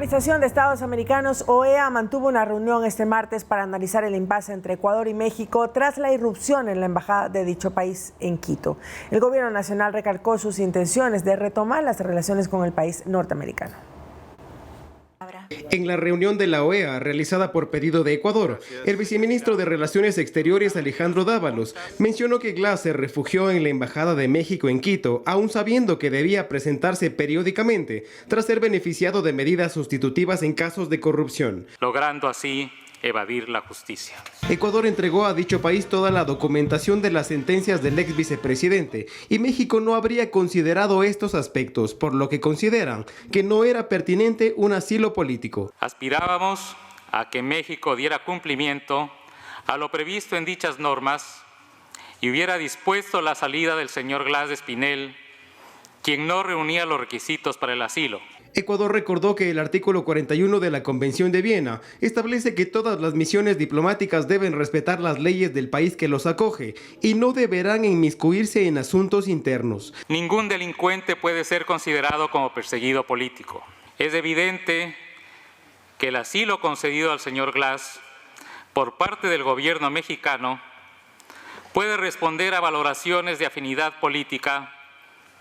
Organización de Estados Americanos, OEA, mantuvo una reunión este martes para analizar el impasse entre Ecuador y México tras la irrupción en la embajada de dicho país en Quito. El gobierno nacional recalcó sus intenciones de retomar las relaciones con el país norteamericano. En la reunión de la OEA realizada por pedido de Ecuador, el viceministro de Relaciones Exteriores Alejandro Dávalos mencionó que Glass se refugió en la Embajada de México en Quito, aún sabiendo que debía presentarse periódicamente tras ser beneficiado de medidas sustitutivas en casos de corrupción, logrando así evadir la justicia. Ecuador entregó a dicho país toda la documentación de las sentencias del ex vicepresidente y México no habría considerado estos aspectos, por lo que consideran que no era pertinente un asilo político. Aspirábamos a que México diera cumplimiento a lo previsto en dichas normas y hubiera dispuesto la salida del señor Glass de Espinel, quien no reunía los requisitos para el asilo. Ecuador recordó que el artículo 41 de la Convención de Viena establece que todas las misiones diplomáticas deben respetar las leyes del país que los acoge y no deberán inmiscuirse en asuntos internos. Ningún delincuente puede ser considerado como perseguido político. Es evidente que el asilo concedido al señor Glass por parte del gobierno mexicano puede responder a valoraciones de afinidad política,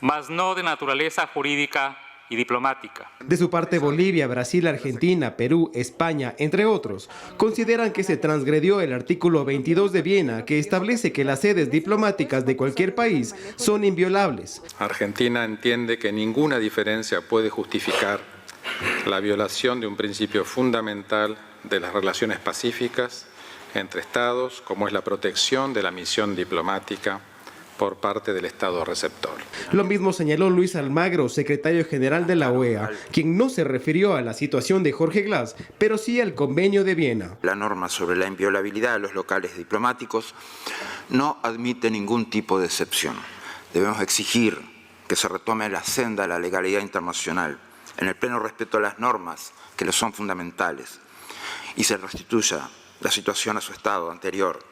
mas no de naturaleza jurídica y diplomática. De su parte, Bolivia, Brasil, Argentina, Perú, España, entre otros, consideran que se transgredió el artículo 22 de Viena, que establece que las sedes diplomáticas de cualquier país son inviolables. Argentina entiende que ninguna diferencia puede justificar la violación de un principio fundamental de las relaciones pacíficas entre Estados, como es la protección de la misión diplomática por parte del Estado receptor. Lo mismo señaló Luis Almagro, secretario general de la OEA, quien no se refirió a la situación de Jorge Glass, pero sí al convenio de Viena. La norma sobre la inviolabilidad de los locales diplomáticos no admite ningún tipo de excepción. Debemos exigir que se retome la senda de la legalidad internacional, en el pleno respeto a las normas que le son fundamentales, y se restituya la situación a su estado anterior.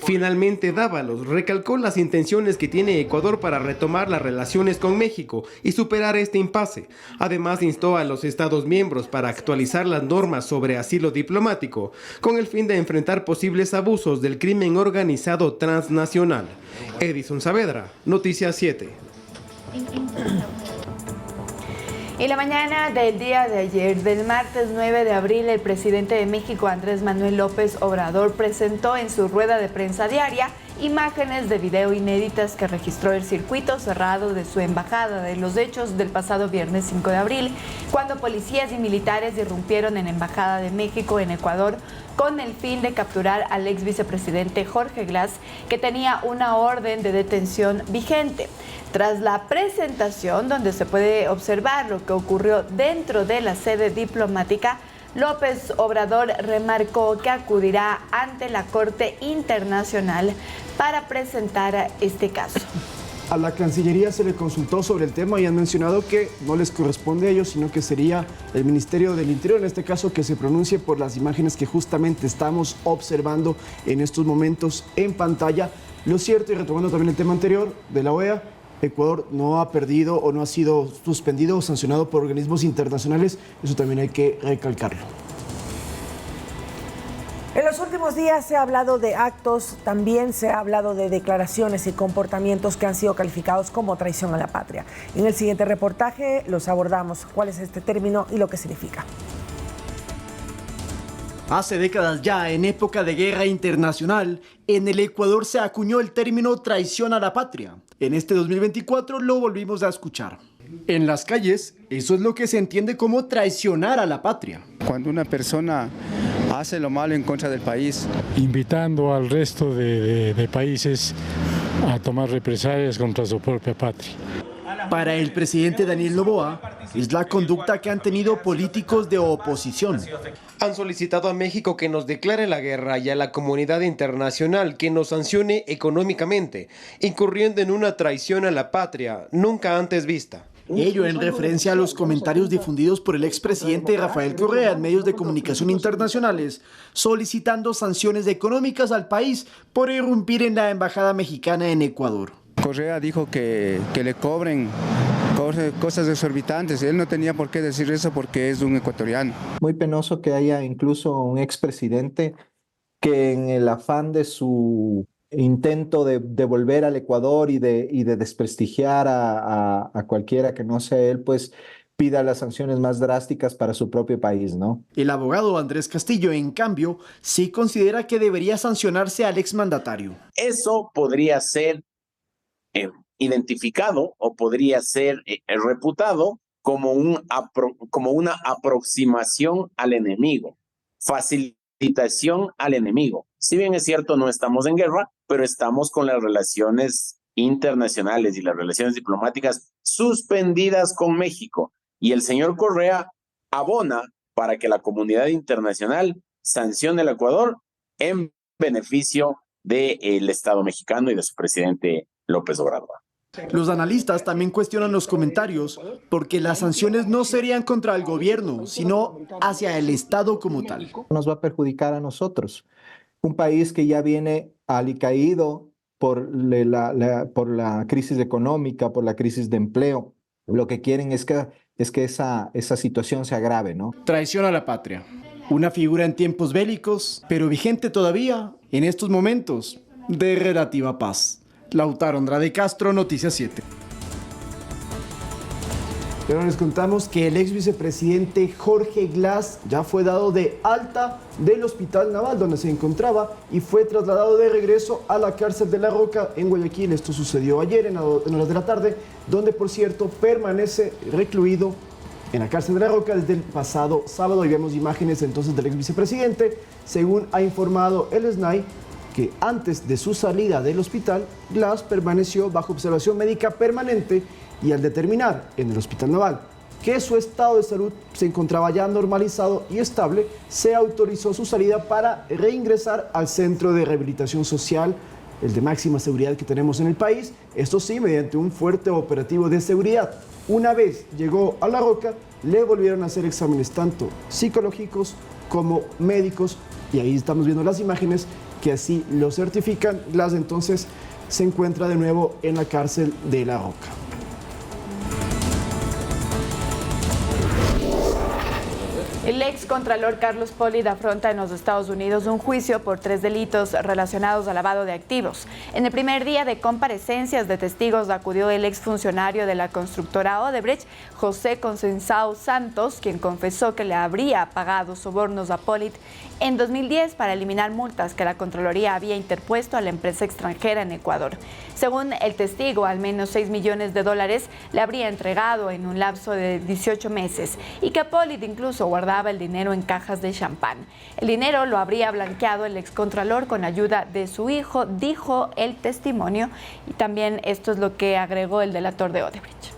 Finalmente, Dávalos recalcó las intenciones que tiene Ecuador para retomar las relaciones con México y superar este impasse. Además, instó a los Estados miembros para actualizar las normas sobre asilo diplomático, con el fin de enfrentar posibles abusos del crimen organizado transnacional. Edison Saavedra, Noticias 7. En la mañana del día de ayer, del martes 9 de abril, el presidente de México, Andrés Manuel López Obrador, presentó en su rueda de prensa diaria imágenes de video inéditas que registró el circuito cerrado de su embajada de los hechos del pasado viernes 5 de abril, cuando policías y militares irrumpieron en la Embajada de México en Ecuador con el fin de capturar al ex vicepresidente Jorge Glass, que tenía una orden de detención vigente. Tras la presentación, donde se puede observar lo que ocurrió dentro de la sede diplomática, López Obrador remarcó que acudirá ante la Corte Internacional para presentar este caso. A la Cancillería se le consultó sobre el tema y han mencionado que no les corresponde a ellos, sino que sería el Ministerio del Interior, en este caso, que se pronuncie por las imágenes que justamente estamos observando en estos momentos en pantalla. Lo cierto, y retomando también el tema anterior de la OEA, Ecuador no ha perdido o no ha sido suspendido o sancionado por organismos internacionales. Eso también hay que recalcarlo. En los últimos días se ha hablado de actos, también se ha hablado de declaraciones y comportamientos que han sido calificados como traición a la patria. En el siguiente reportaje los abordamos, cuál es este término y lo que significa. Hace décadas ya, en época de guerra internacional, en el Ecuador se acuñó el término traición a la patria. En este 2024 lo volvimos a escuchar. En las calles, eso es lo que se entiende como traicionar a la patria. Cuando una persona hace lo malo en contra del país, invitando al resto de países a tomar represalias contra su propia patria. Para el presidente Daniel Noboa, es la conducta que han tenido políticos de oposición. Han solicitado a México que nos declare la guerra y a la comunidad internacional que nos sancione económicamente, incurriendo en una traición a la patria nunca antes vista. Ello en referencia a los comentarios difundidos por el expresidente Rafael Correa en medios de comunicación internacionales, solicitando sanciones económicas al país por irrumpir en la embajada mexicana en Ecuador. Correa dijo que le cobren cosas exorbitantes. Él no tenía por qué decir eso porque es un ecuatoriano. Muy penoso que haya incluso un expresidente que en el afán de su intento de volver al Ecuador y de desprestigiar a cualquiera que no sea él, pues pida las sanciones más drásticas para su propio país, ¿no? El abogado Andrés Castillo, en cambio, sí considera que debería sancionarse al exmandatario. Eso podría ser identificado o podría ser reputado como una aproximación al enemigo, facilitación al enemigo. Si bien es cierto, no estamos en guerra, pero estamos con las relaciones internacionales y las relaciones diplomáticas suspendidas con México. Y el señor Correa abona para que la comunidad internacional sancione al Ecuador en beneficio del Estado mexicano y de su presidente López Obrador. Los analistas también cuestionan los comentarios porque las sanciones no serían contra el gobierno, sino hacia el Estado como tal. Nos va a perjudicar a nosotros. Un país que ya viene alicaído por la crisis económica, por la crisis de empleo. Lo que quieren es que esa situación se agrave, ¿no? Traición a la patria. Una figura en tiempos bélicos, pero vigente todavía en estos momentos de relativa paz. Lautaro Andrade Castro, Noticias 7. Pero les contamos que el ex vicepresidente Jorge Glass ya fue dado de alta del Hospital Naval donde se encontraba y fue trasladado de regreso a la cárcel de La Roca en Guayaquil. Esto sucedió ayer en horas de la tarde, donde por cierto permanece recluido en la cárcel de La Roca desde el pasado sábado. Y vemos imágenes entonces del ex vicepresidente. Según ha informado el SNAI, que antes de su salida del hospital, Glass permaneció bajo observación médica permanente y al determinar en el Hospital Naval que su estado de salud se encontraba ya normalizado y estable, se autorizó su salida para reingresar al Centro de Rehabilitación Social, el de máxima seguridad que tenemos en el país, esto sí, mediante un fuerte operativo de seguridad. Una vez llegó a La Roca, le volvieron a hacer exámenes tanto psicológicos como médicos, y ahí estamos viendo las imágenes que así lo certifican. Glass entonces se encuentra de nuevo en la cárcel de La Roca. El ex contralor Carlos Polid afronta en los Estados Unidos un juicio por 3 delitos relacionados al lavado de activos. En el primer día de comparecencias de testigos acudió el exfuncionario de la constructora Odebrecht, José Conceição Santos, quien confesó que le habría pagado sobornos a Polid en 2010 para eliminar multas que la Contraloría había interpuesto a la empresa extranjera en Ecuador. Según el testigo, al menos $6 millones le habría entregado en un lapso de 18 meses y que Polid incluso guardaba el dinero en cajas de champán. El dinero lo habría blanqueado el excontralor con ayuda de su hijo, dijo el testimonio, y también esto es lo que agregó el delator de Odebrecht.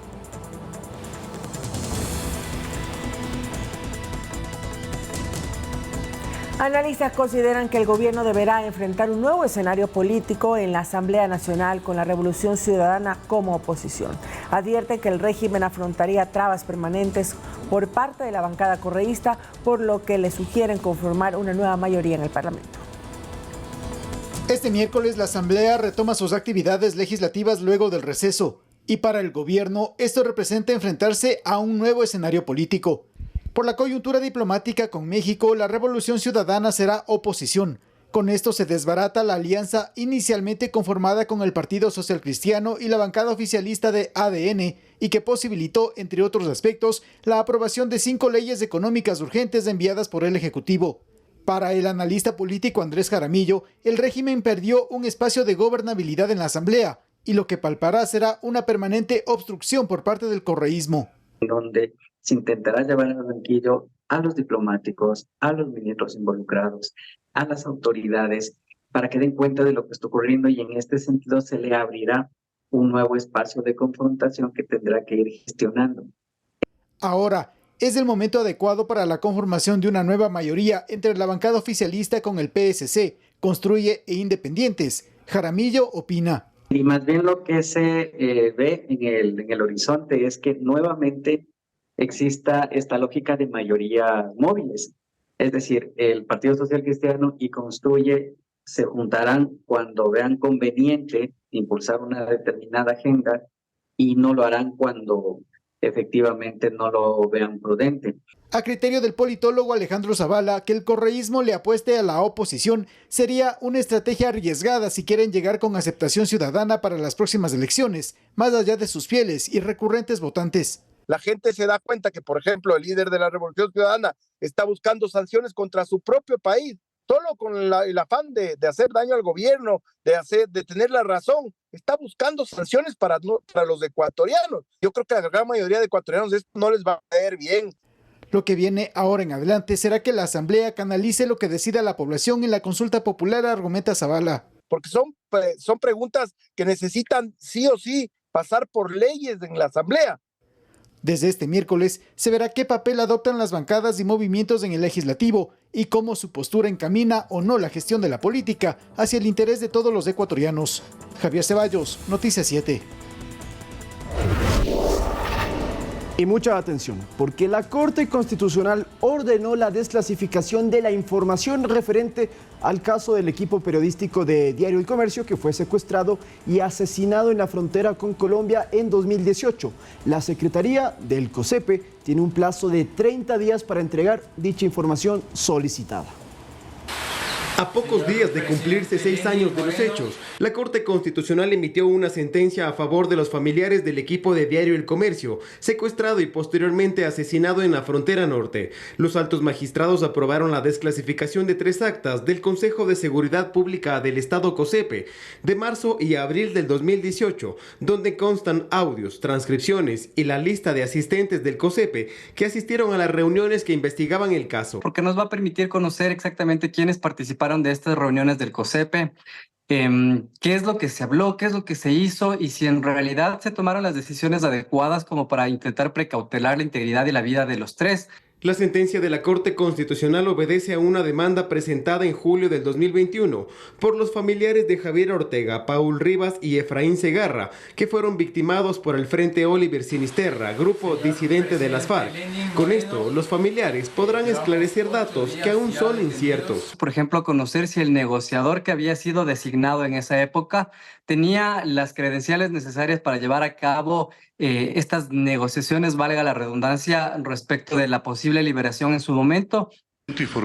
Analistas consideran que el gobierno deberá enfrentar un nuevo escenario político en la Asamblea Nacional con la Revolución Ciudadana como oposición. Advierten que el régimen afrontaría trabas permanentes por parte de la bancada correísta, por lo que le sugieren conformar una nueva mayoría en el Parlamento. Este miércoles la Asamblea retoma sus actividades legislativas luego del receso, y para el gobierno esto representa enfrentarse a un nuevo escenario político. Por la coyuntura diplomática con México, la Revolución Ciudadana será oposición. Con esto se desbarata la alianza inicialmente conformada con el Partido Social Cristiano y la bancada oficialista de ADN, y que posibilitó, entre otros aspectos, la aprobación de 5 leyes económicas urgentes enviadas por el Ejecutivo. Para el analista político Andrés Jaramillo, el régimen perdió un espacio de gobernabilidad en la Asamblea, y lo que palpará será una permanente obstrucción por parte del correísmo. Donde se intentará llevar al banquillo a los diplomáticos, a los ministros involucrados, a las autoridades, para que den cuenta de lo que está ocurriendo, y en este sentido se le abrirá un nuevo espacio de confrontación que tendrá que ir gestionando. Ahora, es el momento adecuado para la conformación de una nueva mayoría entre la bancada oficialista con el PSC, Construye e Independientes. Jaramillo opina. Y más bien lo que se ve en el horizonte es que nuevamente exista esta lógica de mayorías móviles. Es decir, el Partido Social Cristiano y Construye se juntarán cuando vean conveniente impulsar una determinada agenda, y no lo harán cuando efectivamente no lo vean prudente. A criterio del politólogo Alejandro Zavala, que el correísmo le apueste a la oposición sería una estrategia arriesgada si quieren llegar con aceptación ciudadana para las próximas elecciones, más allá de sus fieles y recurrentes votantes. La gente se da cuenta que, por ejemplo, el líder de la Revolución Ciudadana está buscando sanciones contra su propio país, solo con el afán de hacer daño al gobierno, de tener la razón. Está buscando sanciones para los ecuatorianos. Yo creo que a la gran mayoría de ecuatorianos esto no les va a caer bien. Lo que viene ahora en adelante será que la Asamblea canalice lo que decida la población en la consulta popular, argumenta Zavala. Porque son preguntas que necesitan sí o sí pasar por leyes en la Asamblea. Desde este miércoles se verá qué papel adoptan las bancadas y movimientos en el legislativo y cómo su postura encamina o no la gestión de la política hacia el interés de todos los ecuatorianos. Javier Ceballos, Noticias 7. Y mucha atención, porque la Corte Constitucional ordenó la desclasificación de la información referente al caso del equipo periodístico de Diario El Comercio que fue secuestrado y asesinado en la frontera con Colombia en 2018. La Secretaría del COSEPE tiene un plazo de 30 días para entregar dicha información solicitada. A pocos días de cumplirse 6 años de los hechos, la Corte Constitucional emitió una sentencia a favor de los familiares del equipo de Diario El Comercio, secuestrado y posteriormente asesinado en la frontera norte. Los altos magistrados aprobaron la desclasificación de 3 actas del Consejo de Seguridad Pública del Estado COSEPE de marzo y abril del 2018, donde constan audios, transcripciones y la lista de asistentes del COSEPE que asistieron a las reuniones que investigaban el caso. Porque nos va a permitir conocer exactamente quiénes participaron de estas reuniones del COSEPE, qué es lo que se habló, qué es lo que se hizo y si en realidad se tomaron las decisiones adecuadas como para intentar precautelar la integridad y la vida de los 3. La sentencia de la Corte Constitucional obedece a una demanda presentada en julio del 2021 por los familiares de Javier Ortega, Paul Rivas y Efraín Segarra, que fueron victimados por el Frente Oliver Sinisterra, grupo disidente de las FARC. Con esto, los familiares podrán esclarecer datos que aún son inciertos. Por ejemplo, conocer si el negociador que había sido designado en esa época tenía las credenciales necesarias para llevar a cabo estas negociaciones, valga la redundancia, respecto de la posible liberación en su momento.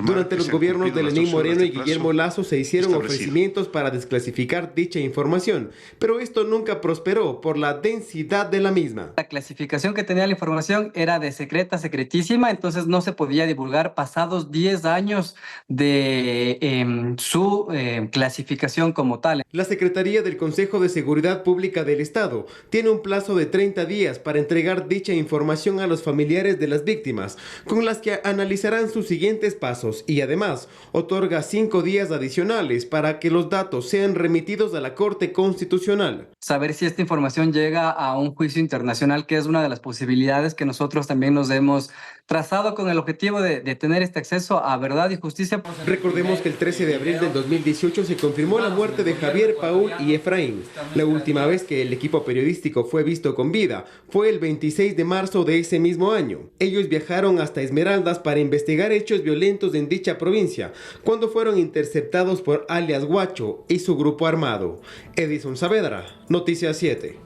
Durante los gobiernos de Lenín Moreno y Guillermo Lasso se hicieron ofrecimientos para desclasificar dicha información, pero esto nunca prosperó por la densidad de la misma. La clasificación que tenía la información era de secreta, secretísima, entonces no se podía divulgar pasados 10 años de su clasificación como tal. La Secretaría del Consejo de Seguridad Pública del Estado tiene un plazo de 30 días para entregar dicha información a los familiares de las víctimas, con las que analizarán sus siguientes pasos y además otorga 5 días adicionales para que los datos sean remitidos a la Corte Constitucional. Saber si esta información llega a un juicio internacional, que es una de las posibilidades que nosotros también nos hemos trazado con el objetivo de tener este acceso a verdad y justicia. Recordemos que el 13 de abril del 2018 se confirmó la muerte de Javier, Paul y Efraín. La última vez que el equipo periodístico fue visto con vida fue el 26 de marzo de ese mismo año. Ellos viajaron hasta Esmeraldas para investigar hechos violentos en dicha provincia, cuando fueron interceptados por alias Guacho y su grupo armado. Edison Saavedra, Noticias 7.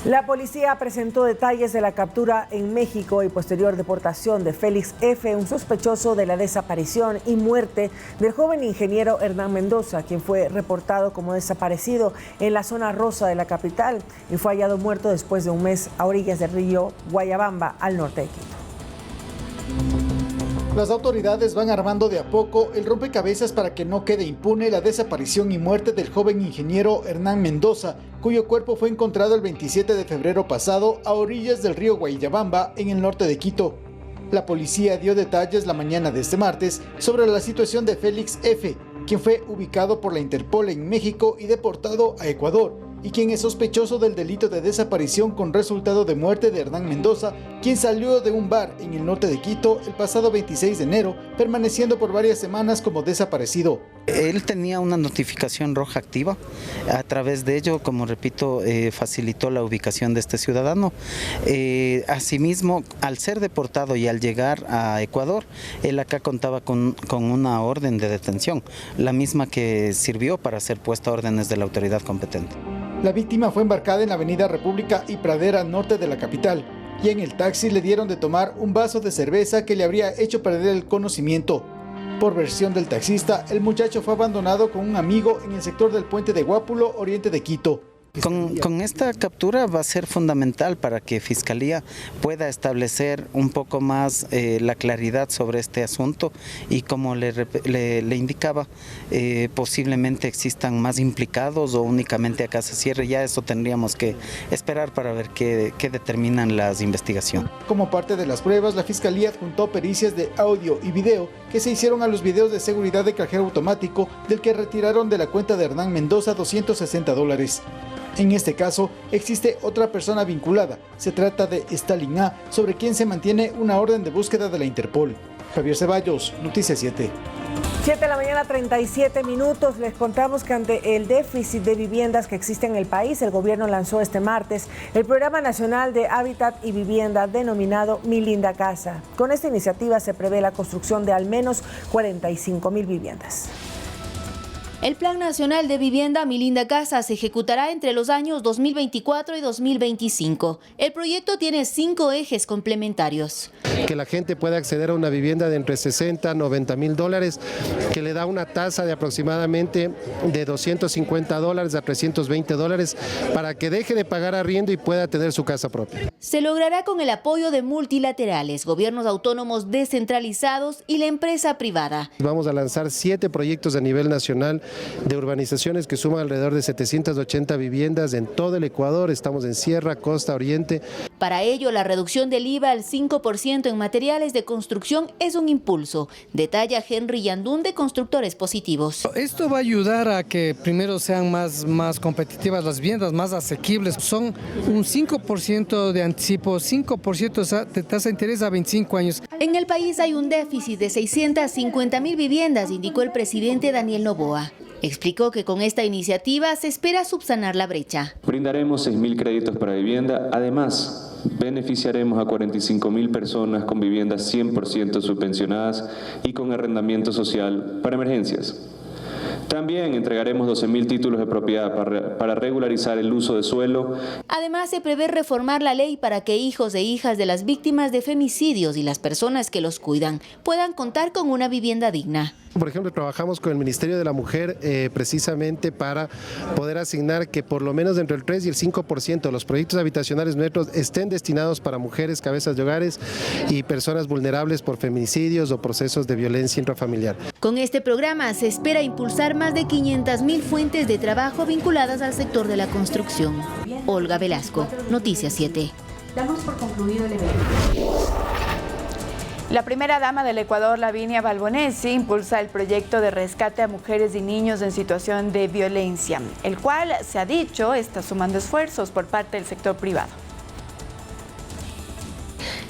La policía presentó detalles de la captura en México y posterior deportación de Félix F., un sospechoso de la desaparición y muerte del joven ingeniero Hernán Mendoza, quien fue reportado como desaparecido en la zona rosa de la capital y fue hallado muerto después de un mes a orillas del río Guayabamba, al norte de Quito. Las autoridades van armando de a poco el rompecabezas para que no quede impune la desaparición y muerte del joven ingeniero Hernán Mendoza, cuyo cuerpo fue encontrado el 27 de febrero pasado a orillas del río Guayabamba, en el norte de Quito. La policía dio detalles la mañana de este martes sobre la situación de Félix F., quien fue ubicado por la Interpol en México y deportado a Ecuador, y quien es sospechoso del delito de desaparición con resultado de muerte de Hernán Mendoza, quien salió de un bar en el norte de Quito el pasado 26 de enero, permaneciendo por varias semanas como desaparecido. Él tenía una notificación roja activa, a través de ello, como repito, facilitó la ubicación de este ciudadano. Asimismo, al ser deportado y al llegar a Ecuador, él acá contaba con una orden de detención, la misma que sirvió para ser puesta a órdenes de la autoridad competente. La víctima fue embarcada en la avenida República y Pradera norte de la capital, y en el taxi le dieron de tomar un vaso de cerveza que le habría hecho perder el conocimiento. Por versión del taxista, el muchacho fue abandonado con un amigo en el sector del puente de Guápulo, oriente de Quito. Con esta captura va a ser fundamental para que Fiscalía pueda establecer un poco más la claridad sobre este asunto y, como le indicaba, posiblemente existan más implicados o únicamente acá se cierre. Ya eso tendríamos que esperar para ver qué determinan las investigaciones. Como parte de las pruebas, la Fiscalía adjuntó pericias de audio y video que se hicieron a los videos de seguridad de cajero automático del que retiraron de la cuenta de Hernán Mendoza $260. En este caso, existe otra persona vinculada. Se trata de Stalin A, sobre quien se mantiene una orden de búsqueda de la Interpol. Javier Ceballos, Noticias 7. 7 de la mañana, 37 minutos. Les contamos que ante el déficit de viviendas que existe en el país, el gobierno lanzó este martes el Programa Nacional de Hábitat y Vivienda denominado Mi Linda Casa. Con esta iniciativa se prevé la construcción de al menos 45,000 viviendas. El Plan Nacional de Vivienda Mi Linda Casa se ejecutará entre los años 2024 y 2025. El proyecto tiene 5 ejes complementarios. Que la gente pueda acceder a una vivienda de entre 60 a 90 mil dólares, que le da una tasa de aproximadamente de $250 a $320 para que deje de pagar arriendo y pueda tener su casa propia. Se logrará con el apoyo de multilaterales, gobiernos autónomos descentralizados y la empresa privada. Vamos a lanzar 7 proyectos a nivel nacional de urbanizaciones que suman alrededor de 780 viviendas en todo el Ecuador. Estamos en Sierra, Costa, Oriente. Para ello, la reducción del IVA al 5% en materiales de construcción es un impulso, detalla Henry Yandún de Constructores Positivos. Esto va a ayudar a que primero sean más competitivas las viviendas, más asequibles. Son un 5% de anticipo, 5% de tasa de interés a 25 años. En el país hay un déficit de 650,000 viviendas, indicó el presidente Daniel Noboa. Explicó que con esta iniciativa se espera subsanar la brecha. Brindaremos 6,000 créditos para vivienda. Además, beneficiaremos a 45,000 personas con viviendas 100% subvencionadas y con arrendamiento social para emergencias. También entregaremos 12,000 títulos de propiedad para regularizar el uso de suelo. Además, se prevé reformar la ley para que hijos e hijas de las víctimas de femicidios y las personas que los cuidan puedan contar con una vivienda digna. Por ejemplo, trabajamos con el Ministerio de la Mujer precisamente para poder asignar que por lo menos entre el 3 y el 5% de los proyectos habitacionales nuestros estén destinados para mujeres, cabezas de hogares y personas vulnerables por feminicidios o procesos de violencia intrafamiliar. Con este programa se espera impulsar más de 500,000 fuentes de trabajo vinculadas al sector de la construcción. Olga Velasco, Noticias 7. Damos por concluido el evento. La primera dama del Ecuador, Lavinia Balbonesi, impulsa el proyecto de rescate a mujeres y niños en situación de violencia, el cual, se ha dicho, está sumando esfuerzos por parte del sector privado.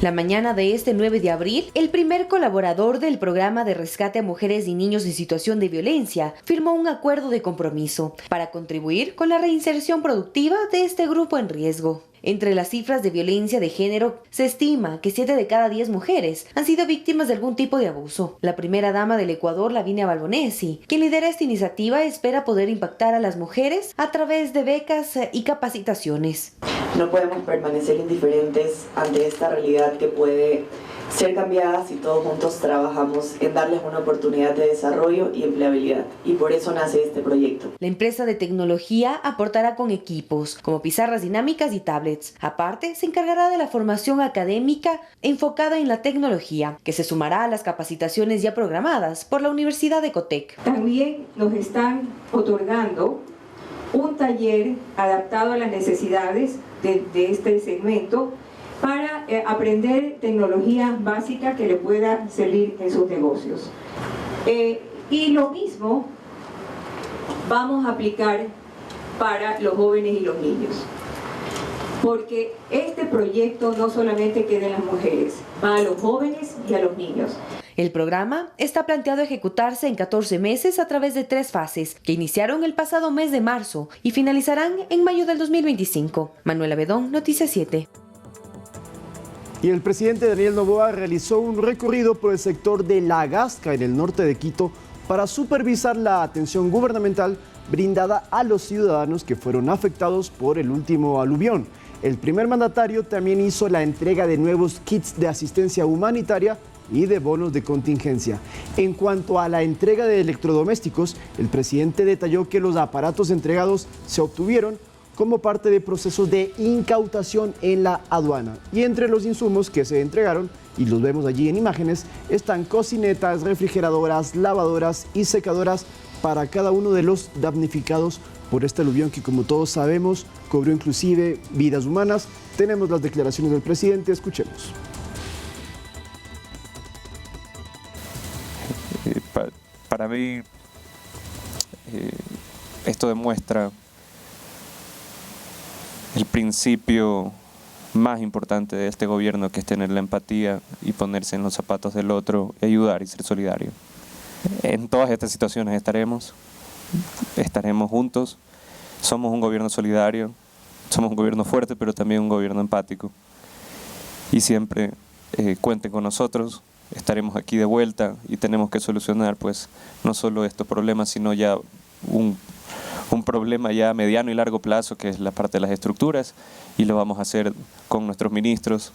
La mañana de este 9 de abril, el primer colaborador del programa de rescate a mujeres y niños en situación de violencia firmó un acuerdo de compromiso para contribuir con la reinserción productiva de este grupo en riesgo. Entre las cifras de violencia de género, se estima que 7 de cada 10 mujeres han sido víctimas de algún tipo de abuso. La primera dama del Ecuador, Lavinia Balbonesi, quien lidera esta iniciativa, espera poder impactar a las mujeres a través de becas y capacitaciones. No podemos permanecer indiferentes ante esta realidad que puede ser cambiada si todos juntos trabajamos en darles una oportunidad de desarrollo y empleabilidad. Y por eso nace este proyecto. La empresa de tecnología aportará con equipos como pizarras dinámicas y tablets. Aparte, se encargará de la formación académica enfocada en la tecnología, que se sumará a las capacitaciones ya programadas por la Universidad de Cotec. También nos están otorgando un taller adaptado a las necesidades de este segmento para aprender tecnología básica que le pueda servir en sus negocios. Y lo mismo vamos a aplicar para los jóvenes y los niños, porque este proyecto no solamente queda en las mujeres, va a los jóvenes y a los niños. El programa está planteado ejecutarse en 14 meses a través de 3 fases, que iniciaron el pasado mes de marzo y finalizarán en mayo del 2025. Manuela Bedón, Noticias 7. Y el presidente Daniel Noboa realizó un recorrido por el sector de La Gasca, en el norte de Quito, para supervisar la atención gubernamental brindada a los ciudadanos que fueron afectados por el último aluvión. El primer mandatario también hizo la entrega de nuevos kits de asistencia humanitaria y de bonos de contingencia. En cuanto a la entrega de electrodomésticos, el presidente detalló que los aparatos entregados se obtuvieron como parte de procesos de incautación en la aduana. Y entre los insumos que se entregaron, y los vemos allí en imágenes, están cocinetas, refrigeradoras, lavadoras y secadoras para cada uno de los damnificados por este aluvión que, como todos sabemos, cobró inclusive vidas humanas. Tenemos las declaraciones del presidente, escuchemos. Para mí, esto demuestra el principio más importante de este gobierno, que es tener la empatía y ponerse en los zapatos del otro, ayudar y ser solidario. En todas estas situaciones estaremos juntos. Somos un gobierno solidario, somos un gobierno fuerte, pero también un gobierno empático. Y siempre cuenten con nosotros. Estaremos aquí de vuelta y tenemos que solucionar pues no solo estos problemas, sino ya un problema ya a mediano y largo plazo, que es la parte de las estructuras, y lo vamos a hacer con nuestros ministros.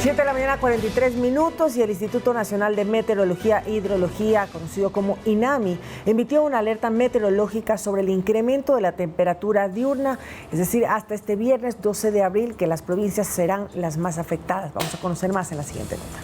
De la mañana, 43 minutos, y el Instituto Nacional de Meteorología e Hidrología, conocido como INAMI, emitió una alerta meteorológica sobre el incremento de la temperatura diurna, es decir, hasta este viernes 12 de abril, que las provincias serán las más afectadas. Vamos a conocer más en la siguiente nota.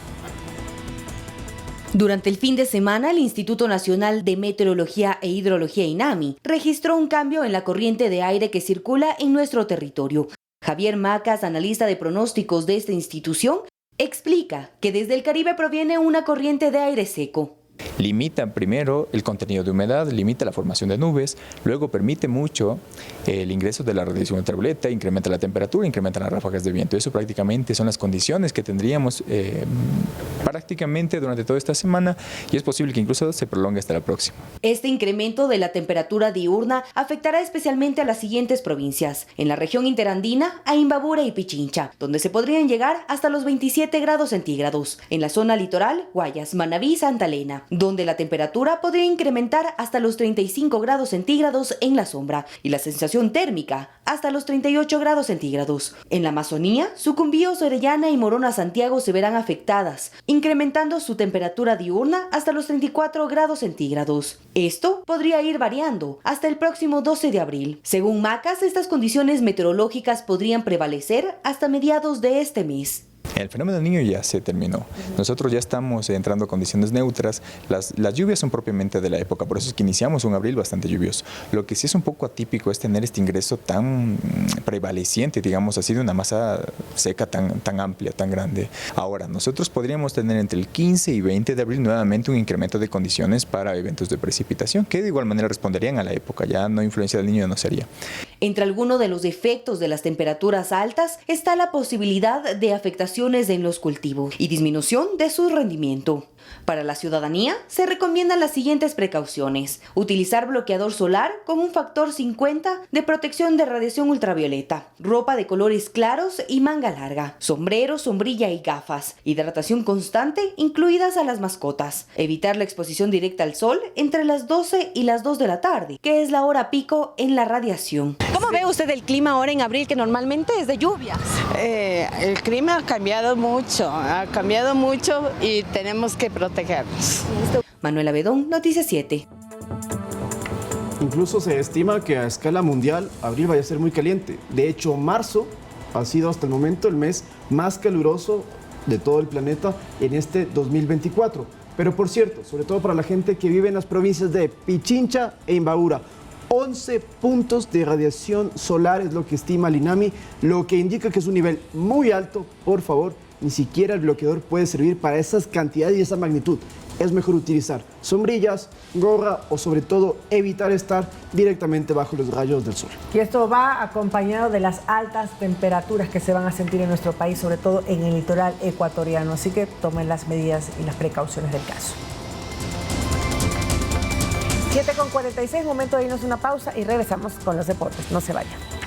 Durante el fin de semana, el Instituto Nacional de Meteorología e Hidrología INAMI registró un cambio en la corriente de aire que circula en nuestro territorio. Javier Macas, analista de pronósticos de esta institución, explica que desde el Caribe proviene una corriente de aire seco. Limita primero el contenido de humedad, limita la formación de nubes, luego permite mucho el ingreso de la radiación ultravioleta, incrementa la temperatura, incrementa las ráfagas de viento. Eso prácticamente son las condiciones que tendríamos prácticamente durante toda esta semana, y es posible que incluso se prolongue hasta la próxima. Este incremento de la temperatura diurna afectará especialmente a las siguientes provincias: en la región interandina, a Imbabura y Pichincha, donde se podrían llegar hasta los 27 grados centígrados; en la zona litoral, Guayas, Manabí y Santa Elena, donde la temperatura podría incrementar hasta los 35 grados centígrados en la sombra y la sensación térmica hasta los 38 grados centígrados. En la Amazonía, Sucumbíos, Orellana y Morona Santiago se verán afectadas, incrementando su temperatura diurna hasta los 34 grados centígrados. Esto podría ir variando hasta el próximo 12 de abril. Según Macas, estas condiciones meteorológicas podrían prevalecer hasta mediados de este mes. El fenómeno del Niño ya se terminó. Nosotros ya estamos entrando a condiciones neutras. Las lluvias son propiamente de la época, por eso es que iniciamos un abril bastante lluvioso. Lo que sí es un poco atípico es tener este ingreso tan prevaleciente, digamos así, de una masa seca tan amplia, tan grande. Ahora, nosotros podríamos tener entre el 15 y 20 de abril nuevamente un incremento de condiciones para eventos de precipitación, que de igual manera responderían a la época. Ya no influencia del Niño no sería. Entre algunos de los efectos de las temperaturas altas está la posibilidad de afectaciones en los cultivos y disminución de su rendimiento. Para la ciudadanía, se recomiendan las siguientes precauciones: utilizar bloqueador solar con un factor 50 de protección de radiación ultravioleta, ropa de colores claros y manga larga, sombrero, sombrilla y gafas, hidratación constante incluidas a las mascotas, evitar la exposición directa al sol entre las 12 y las 2 de la tarde, que es la hora pico en la radiación. ¿Cómo ve usted el clima ahora en abril, que normalmente es de lluvias? El clima ha cambiado mucho y tenemos que protegernos. Manuela Bedón, Noticias 7. Incluso se estima que a escala mundial abril vaya a ser muy caliente. De hecho, marzo ha sido hasta el momento el mes más caluroso de todo el planeta en este 2024. Pero por cierto, sobre todo para la gente que vive en las provincias de Pichincha e Imbabura, 11 puntos de radiación solar es lo que estima el INAMI, lo que indica que es un nivel muy alto. Por favor, ni siquiera el bloqueador puede servir para esas cantidades y esa magnitud. Es mejor utilizar sombrillas, gorra o sobre todo evitar estar directamente bajo los rayos del sol. Y esto va acompañado de las altas temperaturas que se van a sentir en nuestro país, sobre todo en el litoral ecuatoriano. Así que tomen las medidas y las precauciones del caso. 7:46, momento de irnos una pausa y regresamos con los deportes. No se vayan.